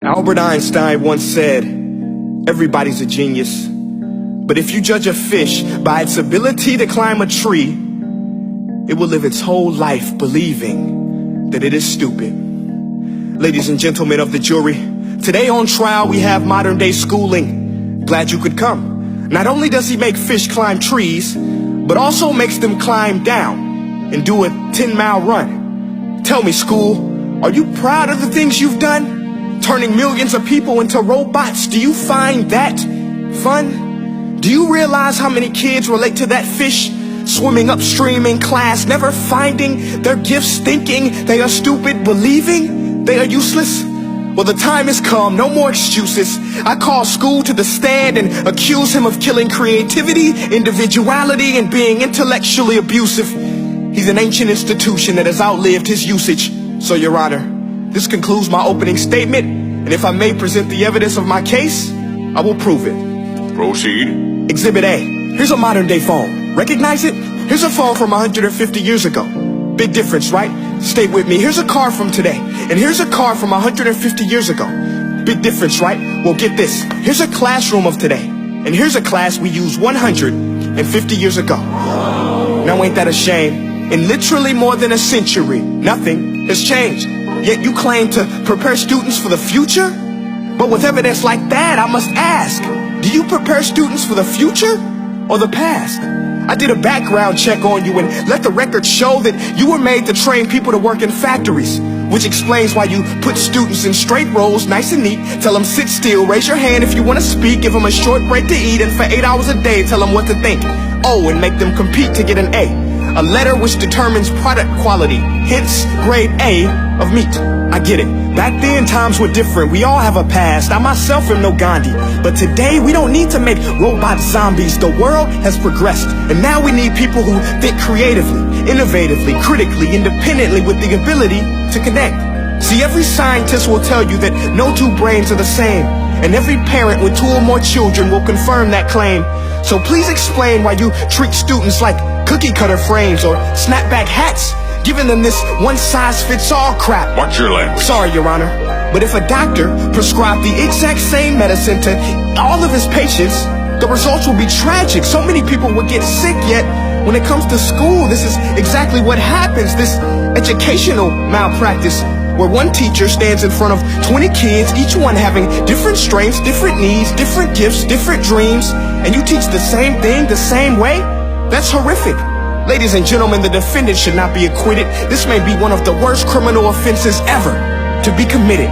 Albert Einstein once said, everybody's a genius, but if you judge a fish by its ability to climb a tree, it will live its whole life believing that it is stupid. Ladies and gentlemen of the jury, today on trial we have modern day schooling. Glad you could come. Not only does he make fish climb trees, but also makes them climb down and do a 10-mile run. Tell me, school, are you proud of the things you've done? Turning millions of people into robots, do you find that fun? Do you realize how many kids relate to that fish swimming upstream in class, never finding their gifts, thinking they are stupid, believing they are useless? Well, the time has come, no more excuses. I call school to the stand and accuse him of killing creativity, individuality, and being intellectually abusive. He's an ancient institution that has outlived his usage. So, Your Honor, this concludes my opening statement, and if I may present the evidence of my case, I will prove it. Proceed. Exhibit A. Here's a modern day phone. Recognize it? Here's a phone from 150 years ago. Big difference, right? Stay with me. Here's a car from today, and here's a car from 150 years ago. Big difference, right? Well, get this. Here's a classroom of today, and here's a class we used 150 years ago. Now ain't that a shame? In literally more than a century, nothing has changed. Yet you claim to prepare students for the future? But with evidence like that, I must ask, do you prepare students for the future or the past? I did a background check on you and let the record show that you were made to train people to work in factories, which explains why you put students in straight rows, nice and neat, tell them sit still, raise your hand if you want to speak, give them a short break to eat, and for 8 hours a day tell them what to think. Oh, and make them compete to get an A. A letter which determines product quality, hence grade A of meat. I get it. Back then, times were different. We all have a past. I myself am no Gandhi. But today, we don't need to make robot zombies. The world has progressed. And now we need people who think creatively, innovatively, critically, independently, with the ability to connect. See, every scientist will tell you that no two brains are the same. And every parent with 2 or more children will confirm that claim. So please explain why you treat students like cookie cutter frames or snapback hats, giving them this one-size-fits-all crap. Watch your language. Sorry, Your Honor, but if a doctor prescribed the exact same medicine to all of his patients, the results will be tragic. So many people will get sick, yet when it comes to school, this is exactly what happens. This educational malpractice, where one teacher stands in front of 20 kids, each one having different strengths, different needs, different gifts, different dreams, and you teach the same thing the same way? That's horrific. Ladies and gentlemen, the defendant should not be acquitted. This may be one of the worst criminal offenses ever to be committed.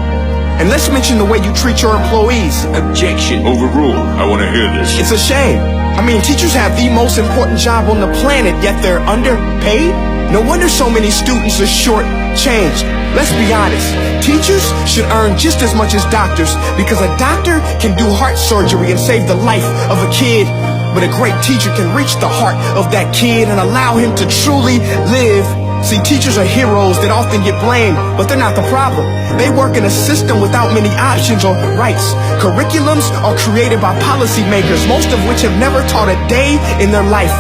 And let's mention the way you treat your employees. Objection. Overruled. I want to hear this. It's a shame. I mean, teachers have the most important job on the planet, yet they're underpaid? No wonder so many students are short-changed. Let's be honest, teachers should earn just as much as doctors, because a doctor can do heart surgery and save the life of a kid, but a great teacher can reach the heart of that kid and allow him to truly live. See, teachers are heroes that often get blamed, but they're not the problem. They work in a system without many options or rights. Curriculums are created by policymakers, most of which have never taught a day in their life.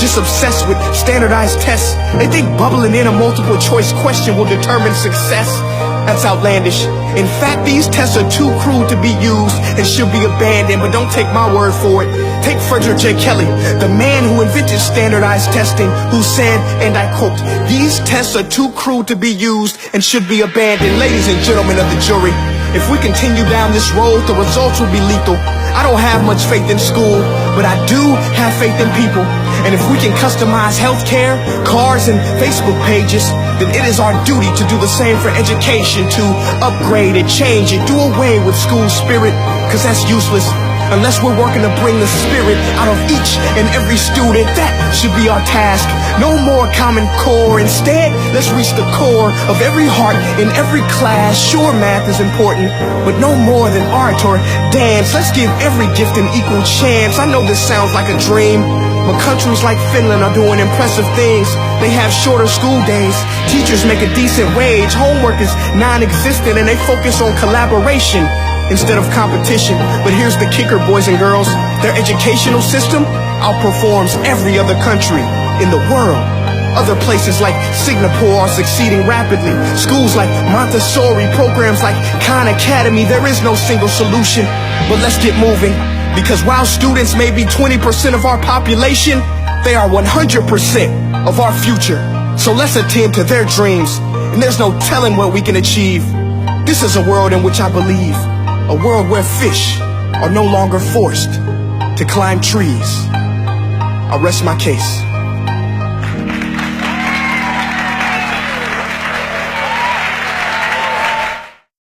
Just obsessed with standardized tests. They think bubbling in a multiple choice question will determine success. That's outlandish. In fact, these tests are too crude to be used and should be abandoned, but don't take my word for it. Take Frederick J. Kelly, the man who invented standardized testing, who said, and I quote, "These tests are too crude to be used and should be abandoned." Ladies and gentlemen of the jury, if we continue down this road, the results will be lethal. I don't have much faith in school, but I do have faith in people. And if we can customize healthcare, cars, and Facebook pages, then it is our duty to do the same for education, to upgrade it, change it, do away with school spirit, because that's useless. Unless we're working to bring the spirit out of each and every student, that should be our task. No more Common Core. Instead, let's reach the core of every heart in every class. Sure, math is important, but no more than art or dance. Let's give every gift an equal chance. I know this sounds like a dream, but countries like Finland are doing impressive things. They have shorter school days, teachers make a decent wage, homework is non-existent, and they focus on collaboration instead of competition. But here's the kicker, boys and girls. Their educational system outperforms every other country in the world. Other places like Singapore are succeeding rapidly. Schools like Montessori, programs like Khan Academy. There is no single solution, but let's get moving. Because while students may be 20% of our population, they are 100% of our future. So let's attend to their dreams, and there's no telling what we can achieve. This is a world in which I believe, a world where fish are no longer forced to climb trees. I rest my case.